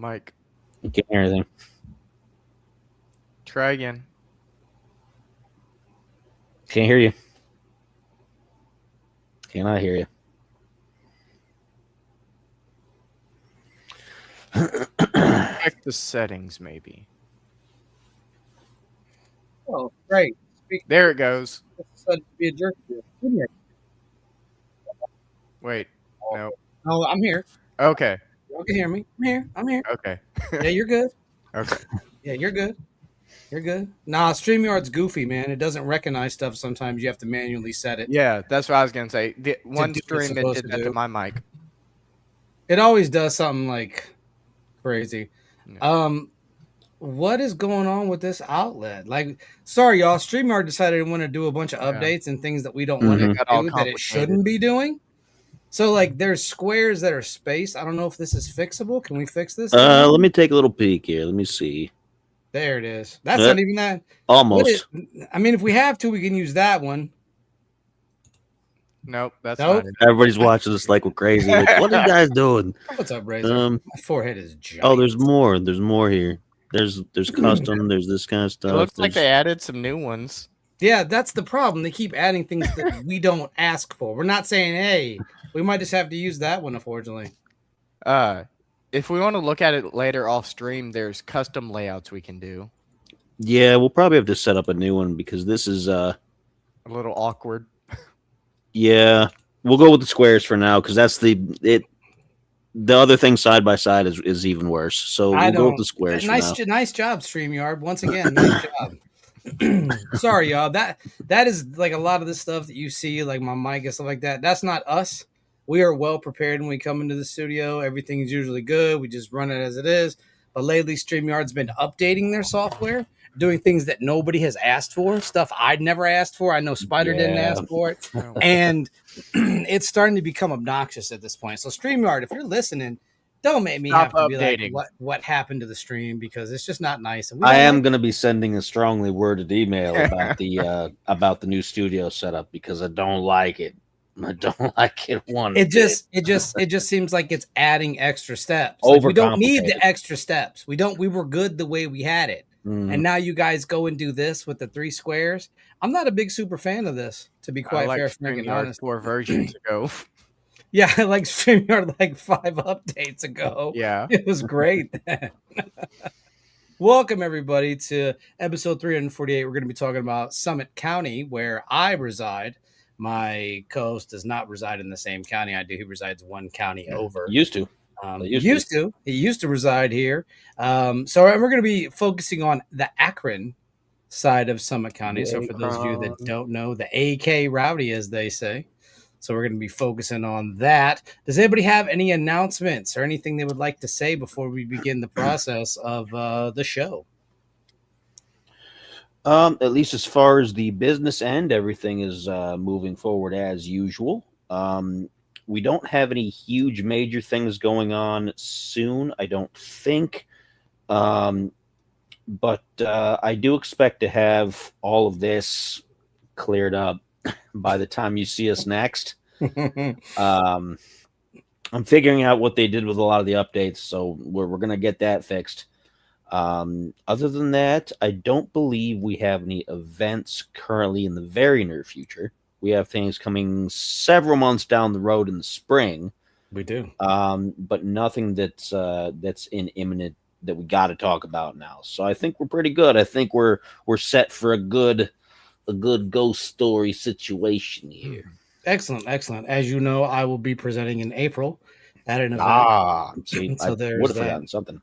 Mike. You can't hear anything. Try again. Can't hear you. Cannot hear you. Check the settings, maybe. Oh, great. There it goes. To be a jerk. Wait. No. Oh, I'm here. Okay. You can hear me. I'm here. Okay. Yeah, you're good. Okay. Yeah, you're good. You're good. Nah, StreamYard's goofy, man. It doesn't recognize stuff. Sometimes you have to manually set it. Yeah, that's what I was gonna say. The one do what stream it's it supposed did to that to do. my mic. It always does something like crazy. Yeah. What is going on with this outlet? Like, sorry, y'all. StreamYard decided to want to do a bunch of updates and things that we don't want to Got all do that it complicated. shouldn't be doing. So, like, there's squares that are spaced. I don't know if this is fixable. Can we fix this? Let me take a little peek here. Let me see. There it is. That's not even that. Almost. I mean, if we have to, we can use that one. Nope, that's Nope. not it. Everybody's watching this like we're crazy. Like, what are you guys doing? What's up, Razor? My forehead is giant. Oh, there's more. There's more here. There's custom. There's this kind of stuff. It looks like they added some new ones. Yeah, that's the problem. They keep adding things that we don't ask for. We're not saying, hey, we might just have to use that one, unfortunately. If we want to look at it later off stream, there's custom layouts we can do. Yeah, we'll probably have to set up a new one because this is a little awkward. Yeah, we'll go with the squares for now because that's the other thing side by side is even worse. So we'll go with the squares. Nice job, StreamYard. Once again, nice job. Sorry, y'all. That is like a lot of the stuff that you see, like my mic and stuff like that. That's not us. We are well prepared when we come into the studio. Everything is usually good. We just run it as it is. But lately, StreamYard's been updating their software, doing things that nobody has asked for, stuff I'd never asked for. I know Spider didn't ask for it. And it's starting to become obnoxious at this point. So StreamYard, if you're listening, don't make me have to be like, what happened to the stream? Because it's just not nice. And I am going to be sending a strongly worded email about the new studio setup because I don't like it. I don't like it one bit. It just seems like it's adding extra steps. Like we don't need the extra steps. We were good the way we had it. And now you guys go and do this with the 3 squares. I'm not a big super fan of this, to be quite fair, frank and honest. 4 versions ago. Yeah, I like StreamYard like 5 updates ago. Yeah. It was great. Welcome, everybody, to episode 348. We're going to be talking about Summit County, where I reside. My co-host does not reside in the same county I do. He resides one county over. He used to. He used to reside here. So we're going to be focusing on the Akron side of Summit County. So for those of you that don't know, the AK Rowdy, as they say. So we're going to be focusing on that. Does anybody have any announcements or anything they would like to say before we begin the process of the show? At least as far as the business end, everything is moving forward as usual. We don't have any huge major things going on soon, I don't think. But I do expect to have all of this cleared up by the time you see us next. I'm figuring out what they did with a lot of the updates, so we're going to get that fixed. Other than that, I don't believe we have any events currently in the very near future. We have things coming several months down the road in the spring. We do. But nothing that's in imminent that we got to talk about now. So I think we're pretty good. I think we're set for a good ghost story situation here. Excellent. As you know, I will be presenting in April at an event. See, so I would have forgotten something.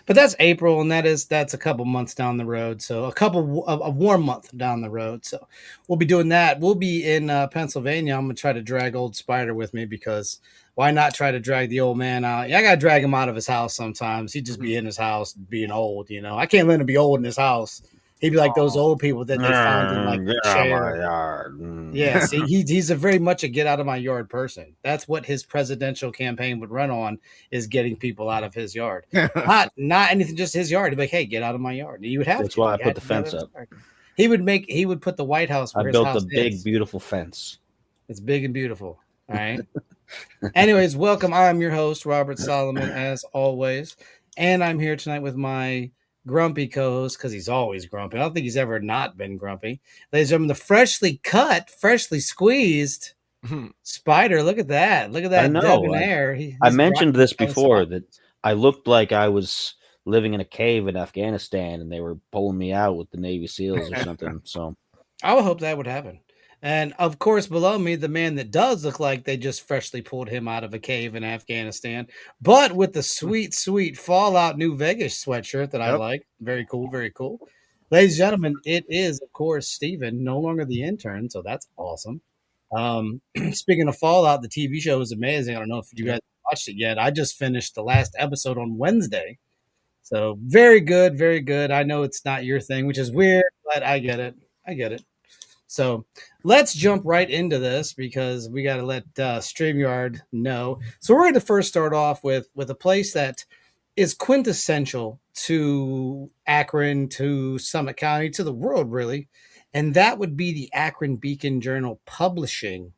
But that's April, and that's a couple months down the road. So a warm month down the road. So we'll be doing that. We'll be in Pennsylvania. I'm gonna try to drag old Spider with me because why not try to drag the old man out? Yeah, I gotta drag him out of his house sometimes. He'd just be in his house being old, you know. I can't let him be old in his house. He'd be like those old people that they find in like the chair. Yeah, see, he's very much a get out of my yard person. That's what his presidential campaign would run on, is getting people out of his yard. not anything, just his yard. He'd be like, hey, get out of my yard. You would have That's why I put the fence up. He would put the White House where I built a big, beautiful fence. It's big and beautiful. All right. Anyways, welcome. I'm your host, Robert Solomon, as always. And I'm here tonight with my grumpy co-host, because he's always grumpy. I don't think he's ever not been grumpy. Ladies and gentlemen, the freshly cut, freshly squeezed Spider. Look at that. Look at I that know. debonair. I He's mentioned this rocking before that I looked like I was living in a cave in Afghanistan and they were pulling me out with the Navy SEALs or something. So I would hope that would happen. And of course, below me, the man that does look like they just freshly pulled him out of a cave in Afghanistan, but with the sweet, sweet Fallout New Vegas sweatshirt that I Yep. like. Very cool, very cool. Ladies and gentlemen, it is, of course, Steven, no longer the intern, so that's awesome. Speaking of Fallout, the TV show is amazing. I don't know if you guys watched it yet. I just finished the last episode on Wednesday. So very good, very good. I know it's not your thing, which is weird, but I get it. I get it. So let's jump right into this because we got to let Streamyard know. So we're going to first start off with a place that is quintessential to Akron, to Summit County, to the world, really. And that would be the Akron Beacon Journal Publishing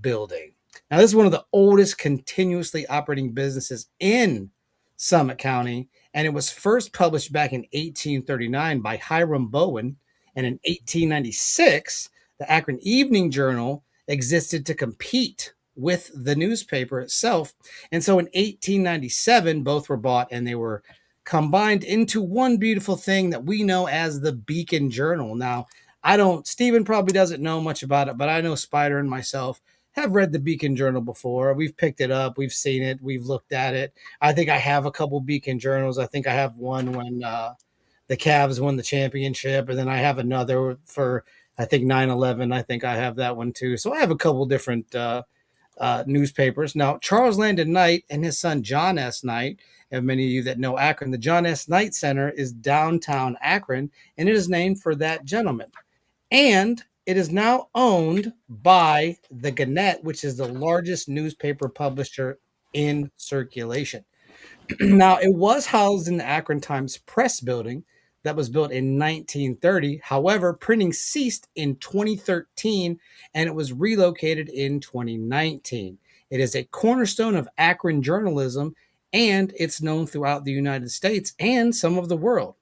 building. Now, this is one of the oldest continuously operating businesses in Summit County, and it was first published back in 1839 by Hiram Bowen. And in 1896, the Akron Evening Journal existed to compete with the newspaper itself. And so in 1897, both were bought and they were combined into one beautiful thing that we know as the Beacon Journal. Now, Stephen probably doesn't know much about it, but I know Spider and myself have read the Beacon Journal before. We've picked it up, we've seen it, we've looked at it. I think I have a couple Beacon Journals. I think I have one when the Cavs won the championship, and then I have another for I think 9/11. I think I have that one too. So I have a couple different newspapers. Now, Charles Landon Knight and his son John S. Knight, and many of you that know Akron, the John S. Knight Center is downtown Akron, and it is named for that gentleman. And it is now owned by the Gannett, which is the largest newspaper publisher in circulation. Now, it was housed in the Akron Times Press building that was built in 1930. However, printing ceased in 2013 and it was relocated in 2019. It is a cornerstone of Akron journalism and it's known throughout the United States and some of the world.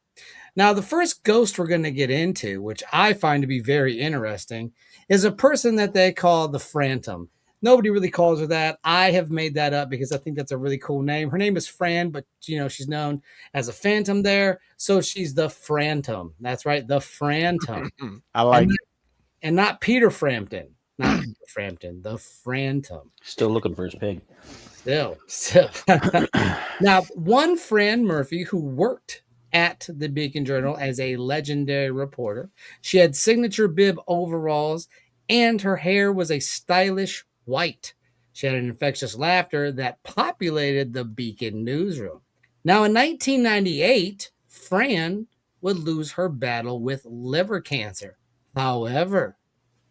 Now, the first ghost we're going to get into, which I find to be very interesting, is a person that they call the Phantom. Nobody really calls her that. I have made that up because I think that's a really cool name. Her name is Fran, but she's known as a phantom there, so she's the Phantom. That's right, the Phantom. I like it. And not Peter Frampton. Not Peter Frampton, the Phantom. still looking for his pig. Still. Now, one Fran Murphy who worked at the Beacon Journal as a legendary reporter. She had signature bib overalls and her hair was a stylish white. She had an infectious laughter that populated the Beacon newsroom. Now, in 1998, Fran would lose her battle with liver cancer. However,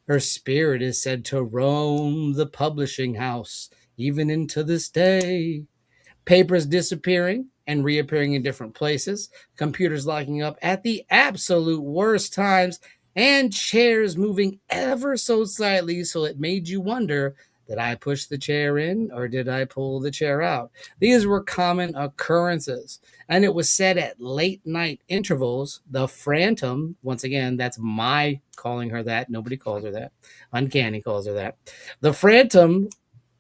her spirit is said to roam the publishing house even into this day. Papers disappearing and reappearing in different places, computers locking up at the absolute worst times, and chairs moving ever so slightly so it made you wonder, did I push the chair in or did I pull the chair out? These were common occurrences. And it was said at late night intervals, the Phantom, once again, that's my calling her that. Nobody calls her that. Uncanny calls her that. The Phantom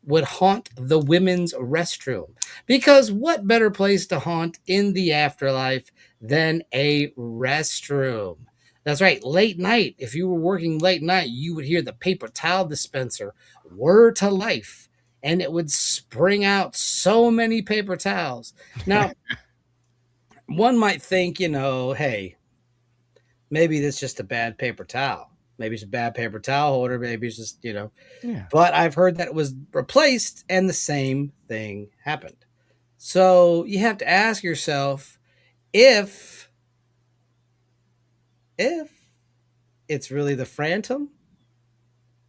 would haunt the women's restroom. Because what better place to haunt in the afterlife than a restroom? That's right, late night. If you were working late night, you would hear the paper towel dispenser whir to life, and it would spring out so many paper towels. Now, one might think, hey, maybe that's just a bad paper towel. Maybe it's a bad paper towel holder. Maybe it's just, Yeah. But I've heard that it was replaced and the same thing happened. So you have to ask yourself if it's really the Phantom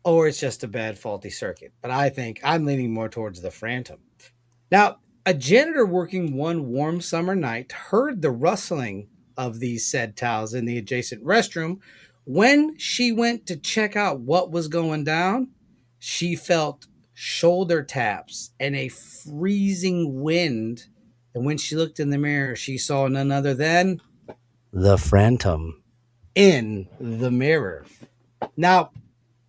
or it's just a bad faulty circuit. But I think I'm leaning more towards the Phantom. Now, a janitor working one warm summer night heard the rustling of these said towels in the adjacent restroom. When she went to check out what was going down, she felt shoulder taps and a freezing wind And when she looked in the mirror, she saw none other than the phantom in the mirror. Now,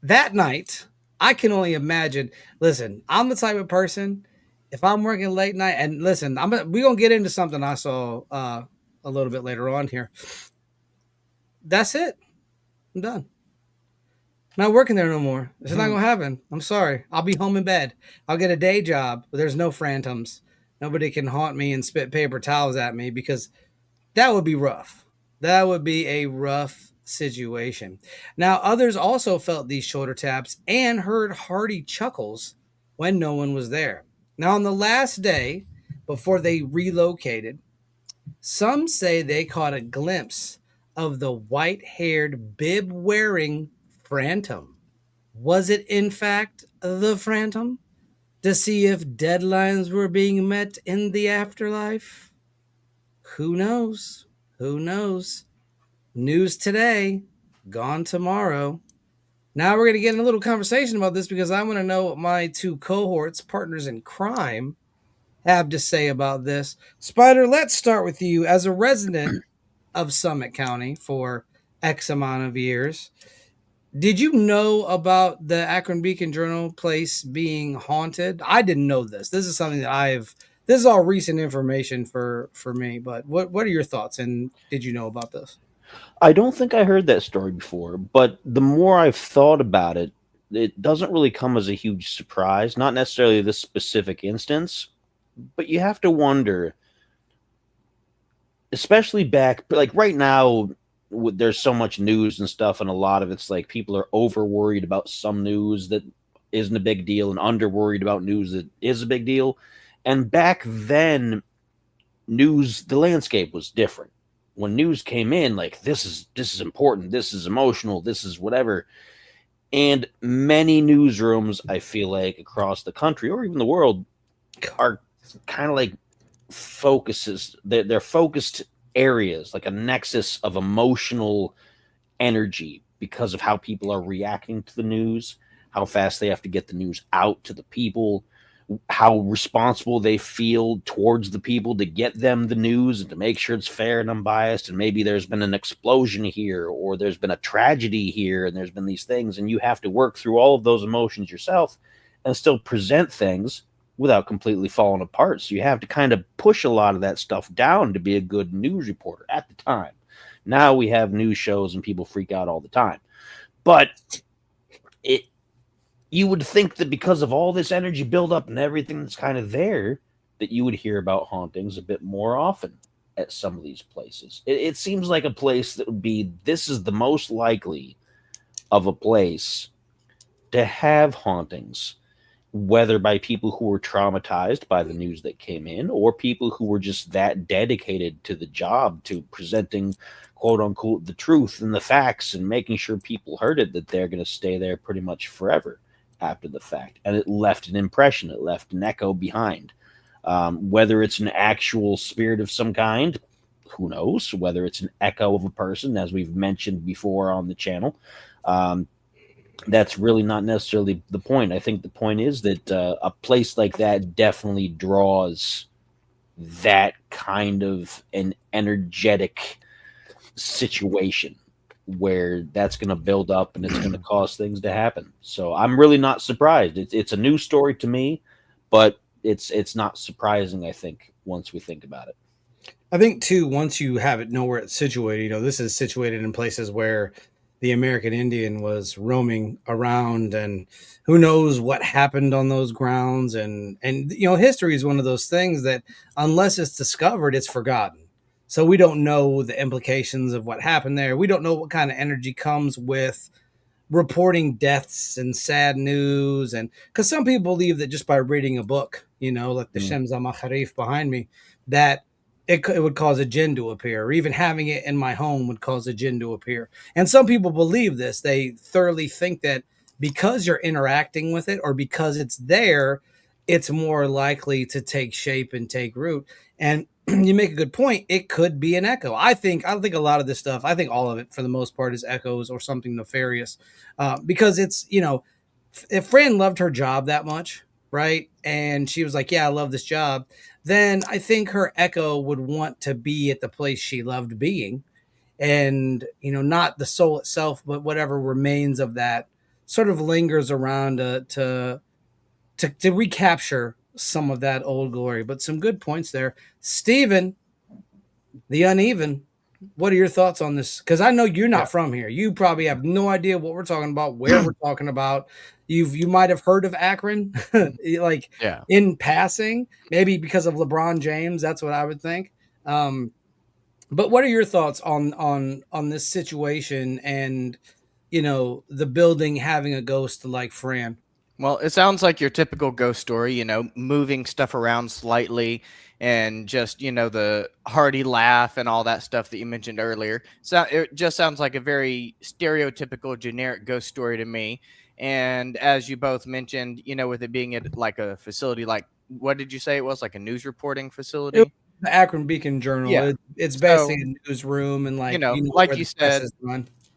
that night, I can only imagine. Listen, I'm the type of person, if I'm working late night, and listen, we're going to get into something I saw a little bit later on here. That's it. I'm done. Not working there no more. It's not gonna happen. I'm sorry. I'll be home in bed. I'll get a day job where there's no phantoms. Nobody can haunt me and spit paper towels at me, because that would be rough. That would be a rough situation. Now, others also felt these shoulder taps and heard hearty chuckles when no one was there. Now, on the last day before they relocated, some say they caught a glimpse of the white-haired, bib-wearing phantom. Was it, in fact, the phantom? To see if deadlines were being met in the afterlife? Who knows? Who knows? News today, gone tomorrow. Now we're going to get in a little conversation about this, because I want to know what my two cohorts, partners in crime, have to say about this. Spider, let's start with you. As a resident of Summit County for X amount of years, did you know about the Akron Beacon Journal place being haunted? I didn't know this. This is something that this is all recent information for me, but what are your thoughts, and did you know about this? I don't think I heard that story before, but the more I've thought about it, it doesn't really come as a huge surprise. Not necessarily this specific instance, but you have to wonder, especially back, like right now, there's so much news and stuff, and a lot of it's like people are over worried about some news that isn't a big deal and under worried about news that is a big deal. And back then, the landscape was different. When news came in, like this is important, this is emotional, this is whatever. And many newsrooms, I feel like across the country or even the world, are kind of like focuses. They're focused areas, like a nexus of emotional energy, because of how people are reacting to the news, how fast they have to get the news out to the people, how responsible they feel towards the people to get them the news and to make sure it's fair and unbiased. And maybe there's been an explosion here, or there's been a tragedy here, and there's been these things, and you have to work through all of those emotions yourself and still present things without completely falling apart. So you have to kind of push a lot of that stuff down to be a good news reporter at the time. Now we have news shows and people freak out all the time. But you would think that because of all this energy buildup and everything that's kind of there, that you would hear about hauntings a bit more often at some of these places. It seems like a place that would be, this is the most likely of a place to have hauntings, whether by people who were traumatized by the news that came in, or people who were just that dedicated to the job, to presenting, quote unquote, the truth and the facts and making sure people heard it, that they're going to stay there pretty much forever after the fact. And it left an impression, it left an echo behind. Whether it's an actual spirit of some kind, who knows? Whether it's an echo of a person, as we've mentioned before on the channel, that's really not necessarily the point. I think the point is that a place like that definitely draws that kind of an energetic situation where that's going to build up and it's going to cause things to happen. So I'm really not surprised. It's a new story to me, but it's not surprising, I think, once we think about it. I think too, once you have it know where it's situated, this is situated in places where the American Indian was roaming around, and who knows what happened on those grounds. And history is one of those things that unless it's discovered, it's forgotten. So we don't know the implications of what happened there. We don't know what kind of energy comes with reporting deaths and sad news. And because some people believe that just by reading a book, like the Shemza Makharif behind me, that it would cause a jinn to appear, or even having it in my home would cause a jinn to appear. And some people believe this. They thoroughly think that because you're interacting with it, or because it's there, it's more likely to take shape and take root. And you make a good point. It could be an echo. I think a lot of this stuff, I think all of it for the most part is echoes or something nefarious, because it's, if Fran loved her job that much, right? And she was like, yeah, I love this job. then I think her echo would want to be at the place she loved being. And, not the soul itself, but whatever remains of that sort of lingers around to recapture some of that old glory. But some good points there. Steven, the uneven. What are your thoughts on this? Because I know you're not from here. You probably have no idea what we're talking about, where we're talking about. You might have heard of Akron, like in passing, maybe because of LeBron James. That's what I would think. But what are your thoughts on this situation and the building having a ghost like Fran? Well, it sounds like your typical ghost story, moving stuff around slightly and just, the hearty laugh and all that stuff that you mentioned earlier. So it just sounds like a very stereotypical, generic ghost story to me. And as you both mentioned, with it being at like a facility, like what did you say it was, like a news reporting facility? It was the Akron Beacon Journal. Yeah. It's basically a newsroom and like like you said.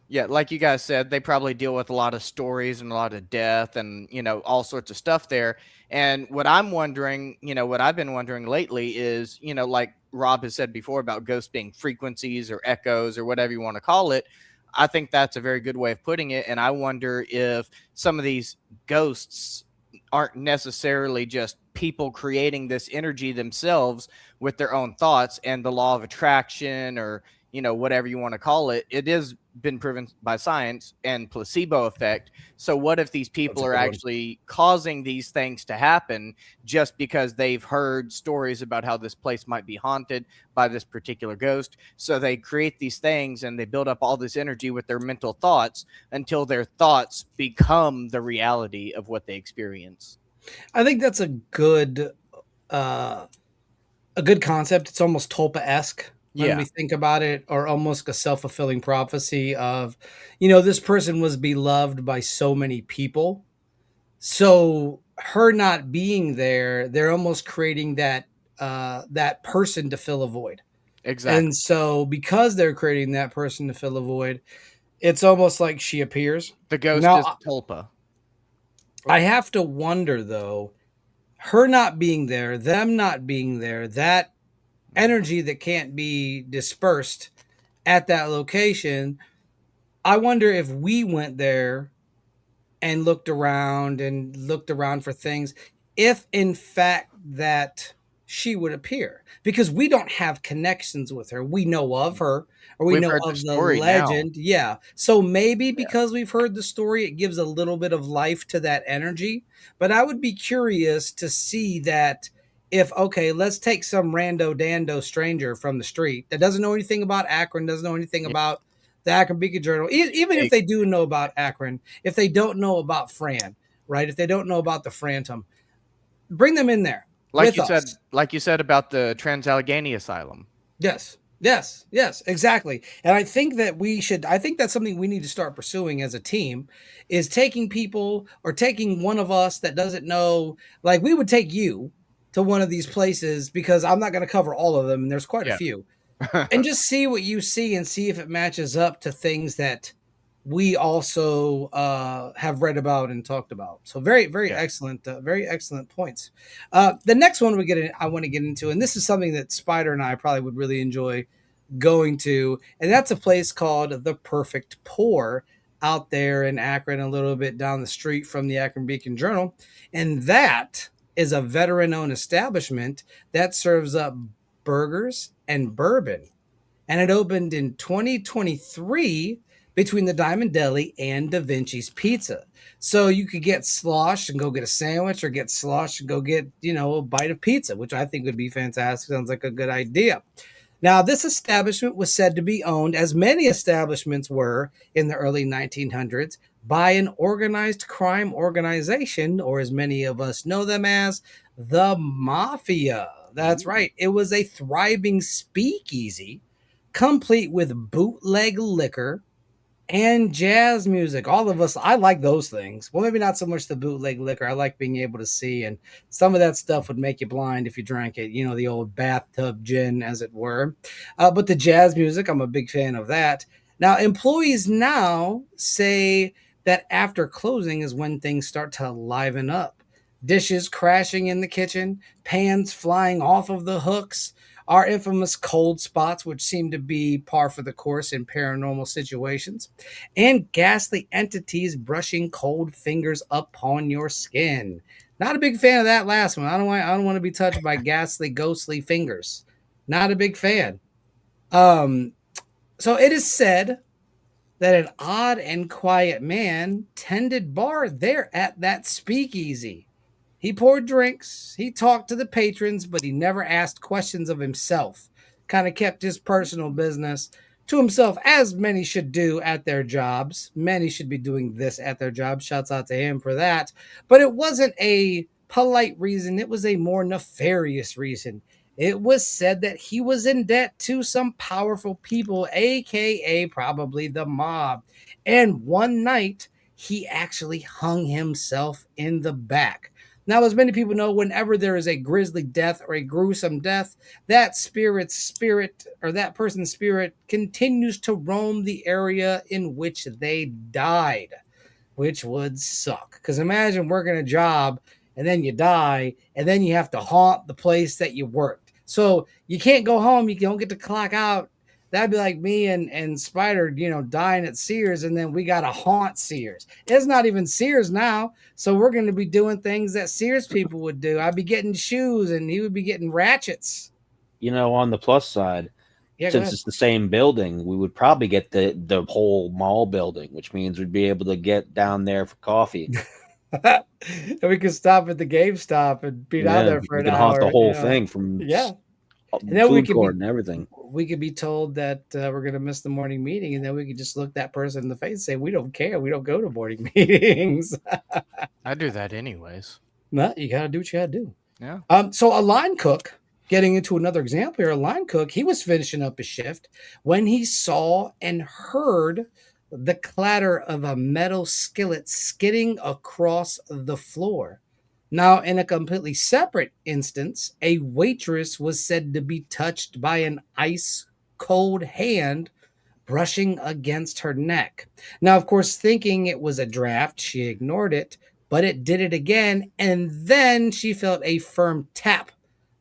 Yeah, like you guys said, they probably deal with a lot of stories and a lot of death and, all sorts of stuff there. And what I'm wondering, what I've been wondering lately is, like Rob has said before about ghosts being frequencies or echoes or whatever you want to call it. I think that's a very good way of putting it. And I wonder if some of these ghosts aren't necessarily just people creating this energy themselves with their own thoughts and the law of attraction or, whatever you want to call it. It is been proven by science and placebo effect. So what if these people are actually causing these things to happen just because they've heard stories about how this place might be haunted by this particular ghost? So they create these things and they build up all this energy with their mental thoughts until their thoughts become the reality of what they experience. I think that's a good concept. It's almost Tulpa-esque when we think about it, or almost a self-fulfilling prophecy of, this person was beloved by so many people. So her not being there, they're almost creating that person to fill a void. Exactly. And so because they're creating that person to fill a void, it's almost like she appears. The ghost is Tulpa. I have to wonder, though, her not being there, them not being there, that energy that can't be dispersed at that location. I wonder if we went there and looked around for things, if in fact that she would appear, because we don't have connections with her. We know of her, or we know of the legend. Now. Yeah. So maybe because we've heard the story, it gives a little bit of life to that energy. But I would be curious to see that if, okay, let's take some rando dando stranger from the street that doesn't know anything about Akron, doesn't know anything about the Akron Beacon Journal, even if they do know about Akron, if they don't know about Fran, right? If they don't know about the Phantom, bring them in there. Like you said about the Trans-Allegheny Asylum. Yes, exactly. And I think that I think that's something we need to start pursuing as a team, is taking people, or taking one of us that doesn't know, like we would take you to one of these places, because I'm not going to cover all of them, and there's quite a few, and just see what you see and see if it matches up to things that we also have read about and talked about. So very, very excellent points. The next one I want to get into, and this is something that Spider and I probably would really enjoy going to, and that's a place called The Perfect Pour out there in Akron, a little bit down the street from the Akron Beacon Journal. And that is a veteran-owned establishment that serves up burgers and bourbon. And it opened in 2023 between the Diamond Deli and Da Vinci's Pizza. So you could get sloshed and go get a sandwich, or get sloshed and go get, a bite of pizza, which I think would be fantastic. Sounds like a good idea. Now, this establishment was said to be owned, as many establishments were in the early 1900s, by an organized crime organization, or as many of us know them as, the Mafia. That's right. It was a thriving speakeasy, complete with bootleg liquor and jazz music. All of us, I like those things. Well, maybe not so much the bootleg liquor. I like being able to see, and some of that stuff would make you blind if you drank it, the old bathtub gin, as it were. But the jazz music, I'm a big fan of that. Now, employees now say that after closing is when things start to liven up. dishes crashing in the kitchen, pans flying off of the hooks, our infamous cold spots, which seem to be par for the course in paranormal situations, and ghastly entities brushing cold fingers upon your skin. Not a big fan of that last one. I don't want to be touched by ghastly, ghostly fingers. Not a big fan. Um, so it is said that an odd and quiet man tended bar there at that speakeasy. He poured drinks, he talked to the patrons, but he never asked questions of himself. Kind of kept his personal business to himself, as many should do at their jobs. Many should be doing this at their jobs. Shouts out to him for that. But it wasn't a polite reason, it was a more nefarious reason. It was said that he was in debt to some powerful people, aka probably the mob. And one night, he actually hung himself in the back. Now, as many people know, whenever there is a grisly death or a gruesome death, that spirit's spirit or that person's spirit continues to roam the area in which they died, which would suck. Because imagine working a job and then you die and then you have to haunt the place that you worked. So you can't go home, you don't get to clock out. That'd be like me and Spider, dying at Sears, and then we got to haunt Sears. It's not even Sears now, so we're going to be doing things that Sears people would do. I'd be getting shoes, and he would be getting ratchets. On the plus side, since it's the same building, we would probably get the whole mall building, which means we'd be able to get down there for coffee. And we could stop at the GameStop and be down there for an hour. Haunt the whole thing from and then food court and everything. We could be told that we're going to miss the morning meeting, and then we could just look that person in the face and say, "We don't care. We don't go to morning meetings." I do that anyways. No, you got to do what you got to do. Yeah. So a line cook, getting into another example here, a line cook, he was finishing up his shift when he saw and heard the clatter of a metal skillet skidding across the floor. Now, in a completely separate instance, a waitress was said to be touched by an ice cold hand brushing against her neck. Now, of course, thinking it was a draft, she ignored it, but it did it again, and then she felt a firm tap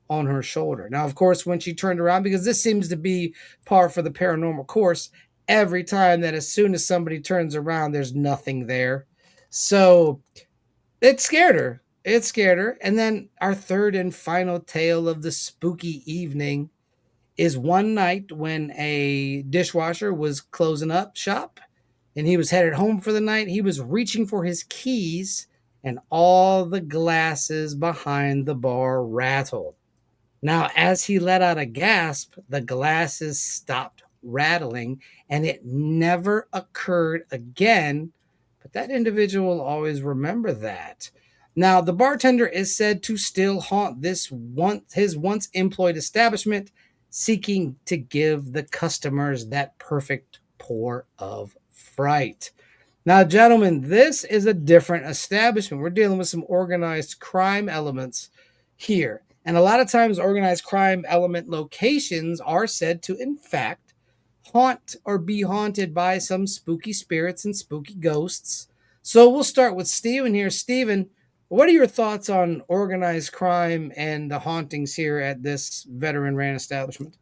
on her shoulder. Now, of course, when she turned around, because this seems to be par for the paranormal course, every time that as soon as somebody turns around, there's nothing there. So it scared her. And then our third and final tale of the spooky evening is one night when a dishwasher was closing up shop and he was headed home for the night. He was reaching for his keys and all the glasses behind the bar rattled. Now, as he let out a gasp, the glasses stopped rattling and it never occurred again. But that individual will always remember that. Now, the bartender is said to still haunt his once employed establishment, seeking to give the customers that perfect pour of fright. Now, gentlemen, this is a different establishment. We're dealing with some organized crime elements here. And a lot of times, organized crime element locations are said to, in fact, haunt or be haunted by some spooky spirits and spooky ghosts. So we'll start with Steven here. Steven, what are your thoughts on organized crime and the hauntings here at this veteran-ran establishment?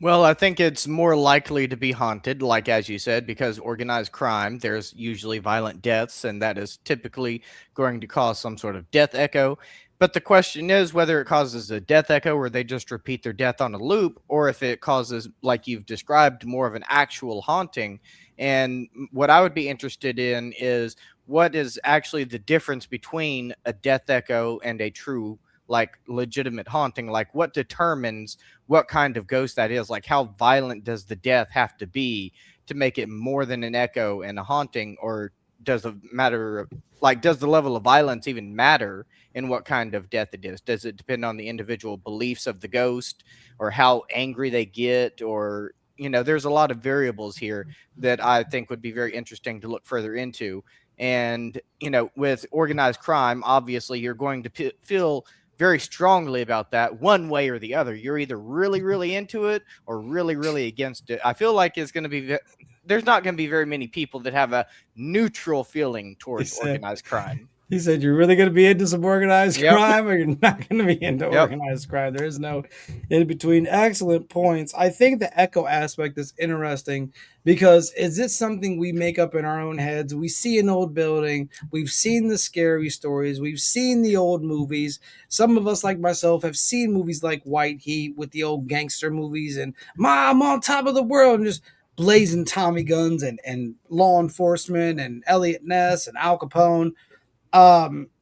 Well, I think it's more likely to be haunted, like as you said, because organized crime, there's usually violent deaths, and that is typically going to cause some sort of death echo. But the question is whether it causes a death echo where they just repeat their death on a loop, or if it causes, like you've described, more of an actual haunting. And what I would be interested in is what is actually the difference between a death echo and a true, like, legitimate haunting? Like, what determines what kind of ghost that is? Like, how violent does the death have to be to make it more than an echo and a haunting? Or does the level of violence even matter in what kind of death it is? Does it depend on the individual beliefs of the ghost or how angry they get? Or, there's a lot of variables here that I think would be very interesting to look further into. And, with organized crime, obviously you're going to feel very strongly about that one way or the other. You're either really, really into it or really, really against it. I feel like there's not going to be very many people that have a neutral feeling towards organized crime. He said, "You're really going to be into some organized Yep. crime, or you're not going to be into Yep. organized crime." There is no in between. Excellent points. I think the echo aspect is interesting because is this something we make up in our own heads? We see an old building, we've seen the scary stories, we've seen the old movies. Some of us, like myself, have seen movies like White Heat with the old gangster movies and "Mom on top of the world" and just blazing Tommy guns and law enforcement and Elliot Ness and Al Capone.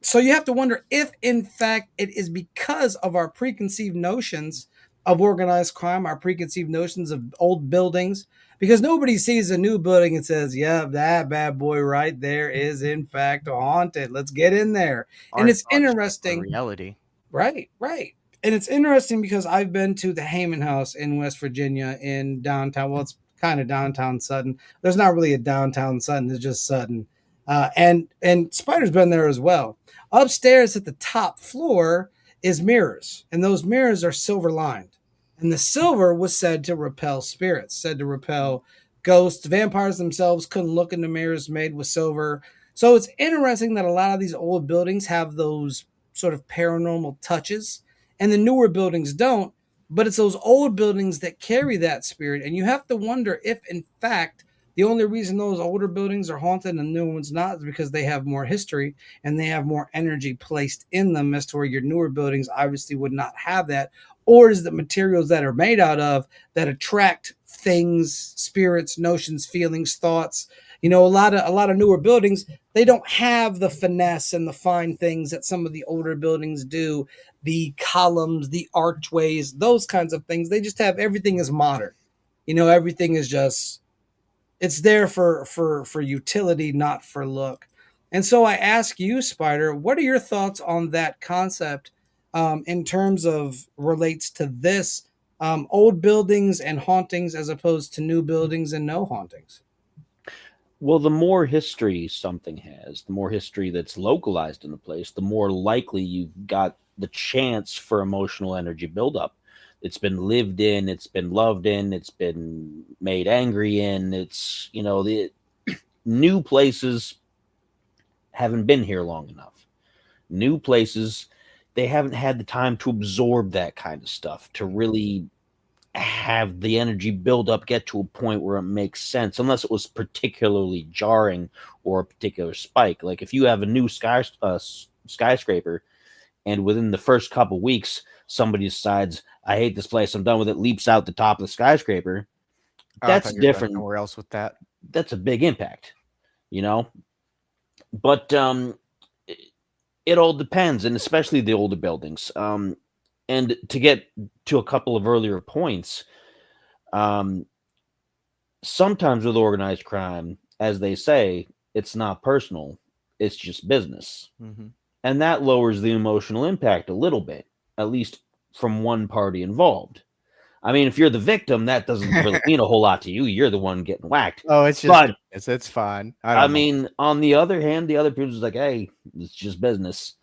So you have to wonder if, in fact, it is because of our preconceived notions of organized crime, our preconceived notions of old buildings, because nobody sees a new building and says, "Yeah, that bad boy right there is, in fact, haunted. Let's get in there." And Our it's thoughts shape our interesting. reality. Right, right. And it's interesting because I've been to the Heyman House in West Virginia in downtown. Well, it's kind of downtown Sutton. There's not really a downtown Sutton. It's just Sutton. And Spider's been there as well. Upstairs at the top floor is mirrors, and those mirrors are silver lined. And the silver was said to repel spirits, said to repel ghosts. Vampires themselves couldn't look into mirrors made with silver. So it's interesting that a lot of these old buildings have those sort of paranormal touches, and the newer buildings don't. But it's those old buildings that carry that spirit, and you have to wonder if, in fact, the only reason those older buildings are haunted and the new ones not is because they have more history and they have more energy placed in them, as to where your newer buildings obviously would not have that. Or is the materials that are made out of that attract things, spirits, notions, feelings, thoughts. A lot of newer buildings, they don't have the finesse and the fine things that some of the older buildings do. The columns, the archways, those kinds of things. They just have everything is modern. Everything is just it's there for utility, not for look. And so I ask you, Spider, what are your thoughts on that concept in terms of relates to this old buildings and hauntings as opposed to new buildings and no hauntings? Well, the more history something has, the more history that's localized in the place, the more likely you've got the chance for emotional energy buildup. It's been lived in, it's been loved in, it's been made angry in. The new places haven't been here long enough. New places, they haven't had the time to absorb that kind of stuff, to really have the energy build up, get to a point where it makes sense, unless it was particularly jarring or a particular spike. Like if you have a new skyscraper, and within the first couple weeks, somebody decides, "I hate this place, I'm done with it," leaps out the top of the skyscraper, Oh, I that's thought you were going different. somewhere else with that. That's a big impact, you know. But it all depends, and especially the older buildings. And to get to a couple of earlier points, um, sometimes with organized crime, as they say, it's not personal, it's just business. Mm-hmm. And that lowers the emotional impact a little bit, at least from one party involved. I mean, if you're the victim, that doesn't really mean a whole lot to you. You're the one getting whacked. Oh, it's just But it's fine. I I don't mind. mean, on the other hand, the other people's like, "Hey, it's just business."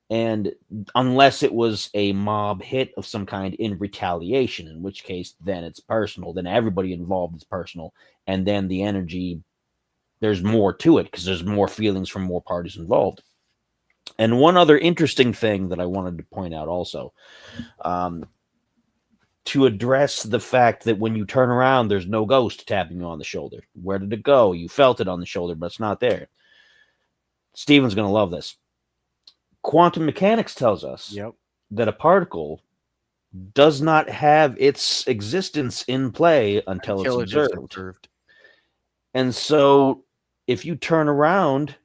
And unless it was a mob hit of some kind in retaliation, in which case then it's personal, then everybody involved is personal, and then the energy, there's more to it because there's more feelings from more parties involved. And one other interesting thing that I wanted to point out also, to address the fact that when you turn around, there's no ghost tapping you on the shoulder. Where did it go? You felt it on the shoulder, but it's not there. Steven's going to love this. Quantum mechanics tells us Yep. that a particle does not have its existence in play until it's Until it is observed. observed. And so if you turn around,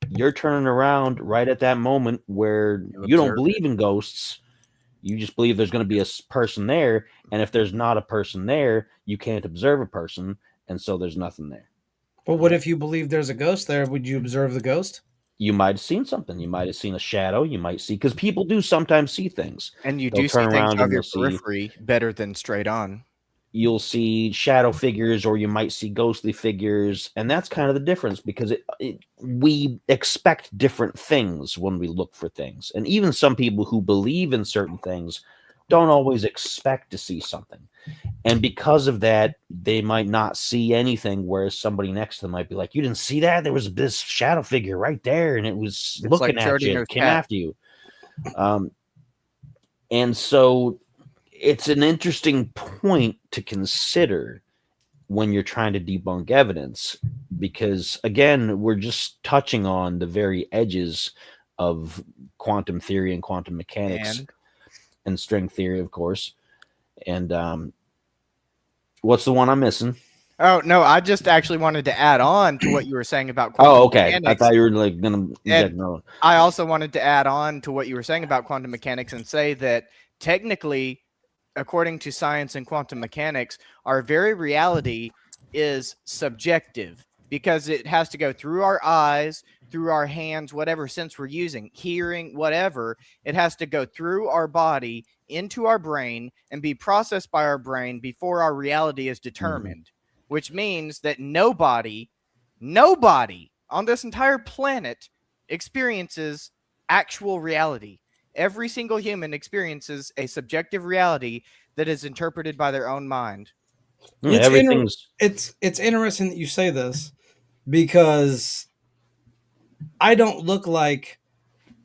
you're turning around right at that moment where you don't observed believe in ghosts. You just believe there's going to be a person there. And if there's not a person there, you can't observe a person. And so there's nothing there. But what if you believe there's a ghost there? Would you observe the ghost? You might have seen something. You might have seen a shadow. You might see, because people do sometimes see things. And you They'll do see turn things around out of and your you'll see, periphery better than straight on. you'll see shadow figures, or you might see ghostly figures. And that's kind of the difference, because we expect different things when we look for things. And even some people who believe in certain things don't always expect to see something. And because of that, they might not see anything, whereas somebody next to them might be like, you didn't see that? There was this shadow figure right there, and it was It's looking like at Jody you, knows it came cat. after you. And so it's an interesting point to consider when you're trying to debunk evidence, because again, we're just touching on the very edges of quantum theory and quantum mechanics and string theory, of course. And what's the one I'm missing? Oh no, I just actually wanted to add on to what you were saying about quantum Oh, okay. I mechanics. thought you were like gonna inject And another one. I also wanted to add on to what you were saying about quantum mechanics and say that technically, according to science and quantum mechanics, our very reality is subjective because it has to go through our eyes, through our hands, whatever sense we're using, hearing, whatever. It has to go through our body into our brain and be processed by our brain before our reality is determined, which means that nobody on this entire planet experiences actual reality. Every single human experiences a subjective reality that is interpreted by their own mind. It's Everything's it's interesting that you say this because I don't look like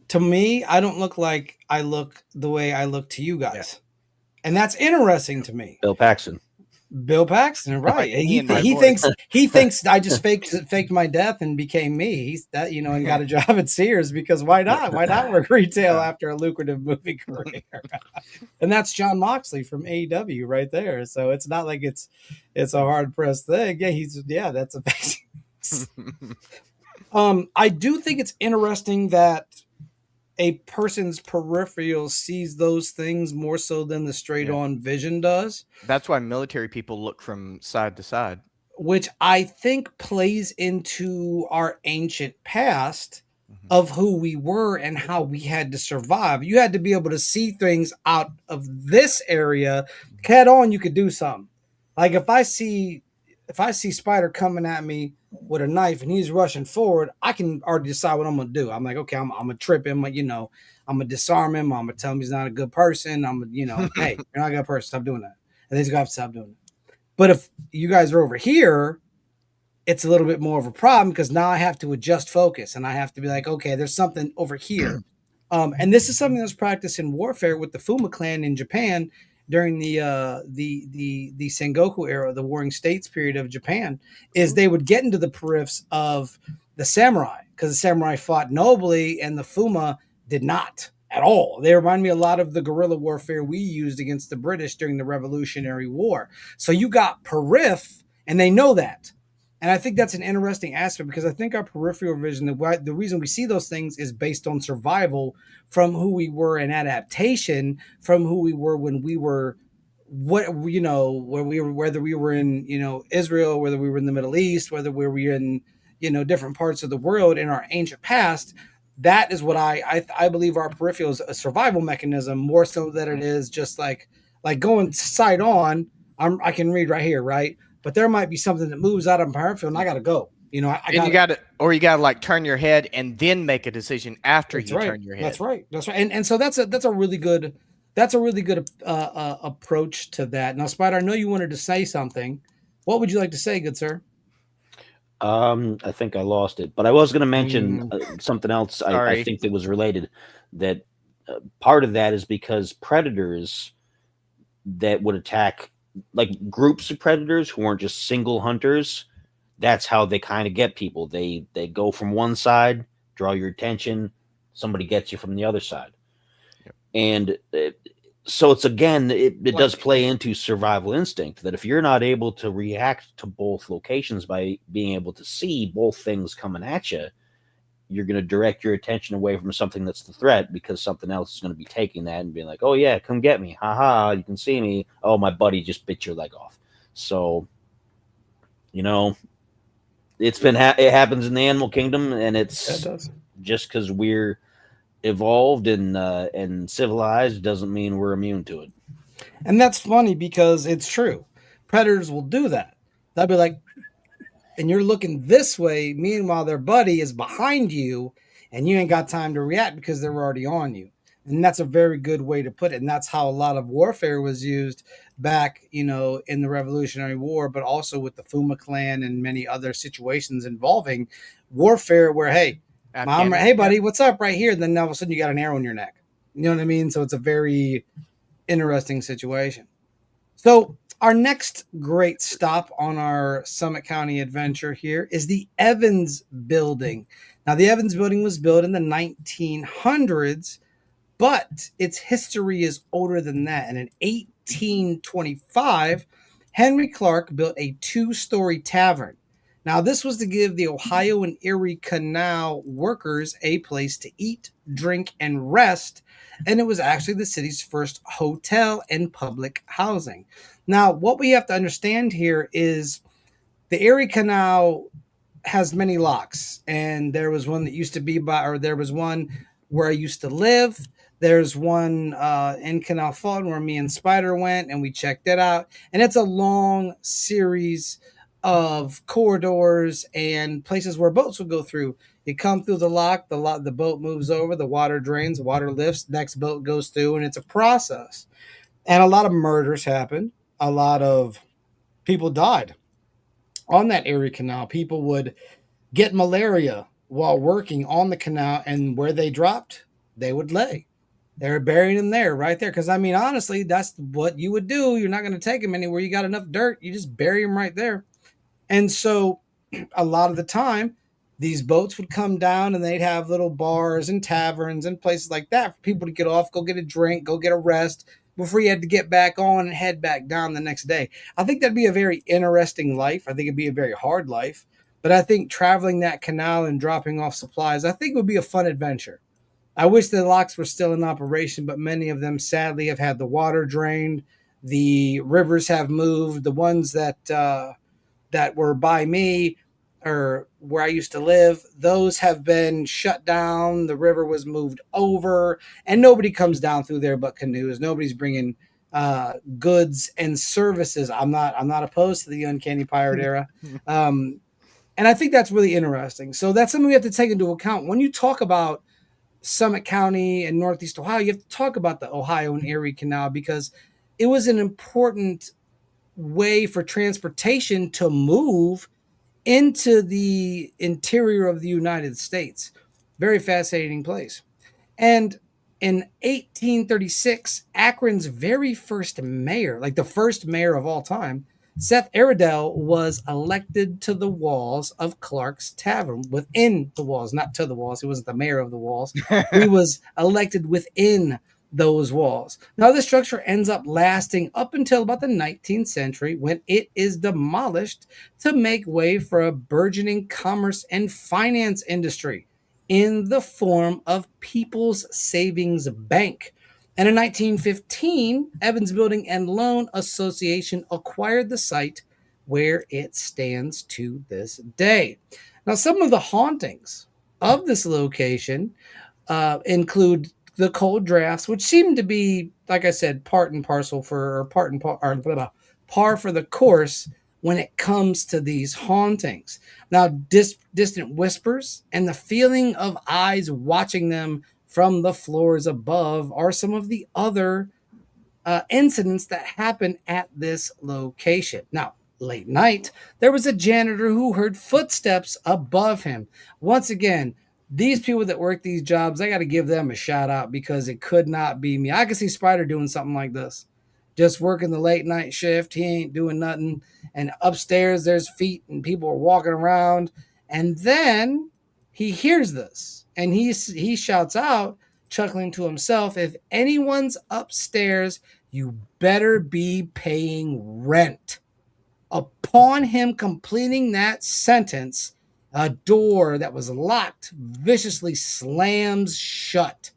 to me, I don't look like I look the way I look to you guys. And that's interesting to me. Bill Paxton. Bill Paxton, right? Like me and my He voice. thinks I just faked my death and became me. He's that and got a job at Sears because why not? Why not work retail after a lucrative movie career? And that's John Moxley from AEW right there. So it's not like it's a hard pressed thing. Yeah, that's amazing. I do think it's interesting that a person's peripheral sees those things more so than the straight on vision does. That's why military people look from side to side. Which I think plays into our ancient past of who we were and how we had to survive. You had to be able to see things out of this area head on. You could do something. Like if I see Spider coming at me with a knife and he's rushing forward, I can already decide what I'm gonna do. I'm like, okay, I'm gonna trip him. I'm gonna disarm him. I'm gonna tell him he's not a good person. I'm gonna, hey, you're not a good person. Stop doing that. And he's gonna have to stop doing it. But if you guys are over here, it's a little bit more of a problem because now I have to adjust focus and I have to be like, okay, there's something over here. And this is something that's practiced in warfare with the Fuma clan in Japan during the Sengoku era, the Warring States period of Japan, is they would get into the periphs of the samurai because the samurai fought nobly and the Fuma did not at all. They remind me a lot of the guerrilla warfare we used against the British during the Revolutionary War. So you got periph, and they know that. And I think that's an interesting aspect because I think our peripheral vision, the reason we see those things is based on survival from who we were in adaptation, from who we were when we were, where we were, whether we were in, Israel, whether we were in the Middle East, whether we were in, different parts of the world in our ancient past. That is what I believe our peripheral is a survival mechanism more so than it is just like going side on. I can read right here, right? But there might be something that moves out of my peripheral and I got to go. You got to like turn your head and then make a decision after you turn your head. That's right. And so that's a really good approach to that. Now, Spider, I know you wanted to say something. What would you like to say, good sir? I think I lost it, but I was going to mention something else. I think that was related. That part of that is because predators that would attack, like groups of predators who aren't just single hunters. That's how they kind of get people. They go from one side, draw your attention. Somebody gets you from the other side, and so it's again, it does play into survival instinct that if you're not able to react to both locations by being able to see both things coming at you, you're going to direct your attention away from something that's the threat because something else is going to be taking that and being like, oh yeah, come get me. Haha, you can see me. Oh, my buddy just bit your leg off. So, it happens in the animal kingdom, and it's just because we're evolved and civilized doesn't mean we're immune to it. And that's funny because it's true. Predators will do that. They'll be like, and you're looking this way, meanwhile their buddy is behind you and you ain't got time to react because they're already on you. And that's a very good way to put it. And that's how a lot of warfare was used back, in the Revolutionary War, but also with the Fuma clan and many other situations involving warfare where, hey, mom, hey, buddy, what's up right here? And then all of a sudden you got an arrow in your neck. You know what I mean? So it's a very interesting situation. So our next great stop on our Summit County adventure here is the Evans Building. Now, the Evans Building was built in the 1900s, but its history is older than that. And in 1825, Henry Clark built a 2-story tavern. Now, this was to give the Ohio and Erie Canal workers a place to eat, drink, and rest. And it was actually the city's first hotel and public housing. Now, what we have to understand here is the Erie Canal has many locks. And there was one that used to be there was one where I used to live. There's one in Canal Fulton where me and Spider went, and we checked it out. And it's a long series of corridors and places where boats will go through. You come through the lock, the boat moves over, the water drains, water lifts, next boat goes through, and it's a process. And a lot of murders happened. A lot of people died on that Erie Canal. People would get malaria while working on the canal, and where they dropped, they would lay. They were burying them there, right there. Because, I mean, honestly, that's what you would do. You're not going to take them anywhere. You got enough dirt. You just bury them right there. And so a lot of the time, these boats would come down and they'd have little bars and taverns and places like that for people to get off, go get a drink, go get a rest before you had to get back on and head back down the next day. I think that'd be a very interesting life. I think it'd be a very hard life. But I think traveling that canal and dropping off supplies, I think would be a fun adventure. I wish the locks were still in operation, but many of them sadly have had the water drained. The rivers have moved. The ones that were by me or where I used to live, those have been shut down. The river was moved over, and nobody comes down through there but canoes. Nobody's bringing goods and services. I'm not opposed to the Uncanny Pirate era. And I think that's really interesting. So that's something we have to take into account when you talk about Summit County and Northeast Ohio. You have to talk about the Ohio and Erie Canal because it was an important way for transportation to move into the interior of the United States. Very fascinating place. And in 1836, Akron's very first mayor, like the first mayor of all time, Seth Iredell, was elected to the walls of Clark's Tavern, within the walls, not to the walls. He wasn't the mayor of the walls. He was elected within those walls. Now, this structure ends up lasting up until about the 19th century when it is demolished to make way for a burgeoning commerce and finance industry in the form of People's Savings Bank. And in 1915, Evans Building and Loan Association acquired the site where it stands to this day. Now, some of the hauntings of this location include the cold drafts, which seem to be, like I said, par for the course when it comes to these hauntings. Now, distant whispers and the feeling of eyes watching them from the floors above are some of the other incidents that happen at this location. Now, late night, there was a janitor who heard footsteps above him. Once again, these people that work these jobs, I got to give them a shout out because it could not be me. I could see Spider doing something like this. Just working the late night shift. He ain't doing nothing. And upstairs, there's feet and people are walking around. And then he hears this and he shouts out, chuckling to himself, if anyone's upstairs, you better be paying rent. Upon him completing that sentence, a door that was locked viciously slams shut.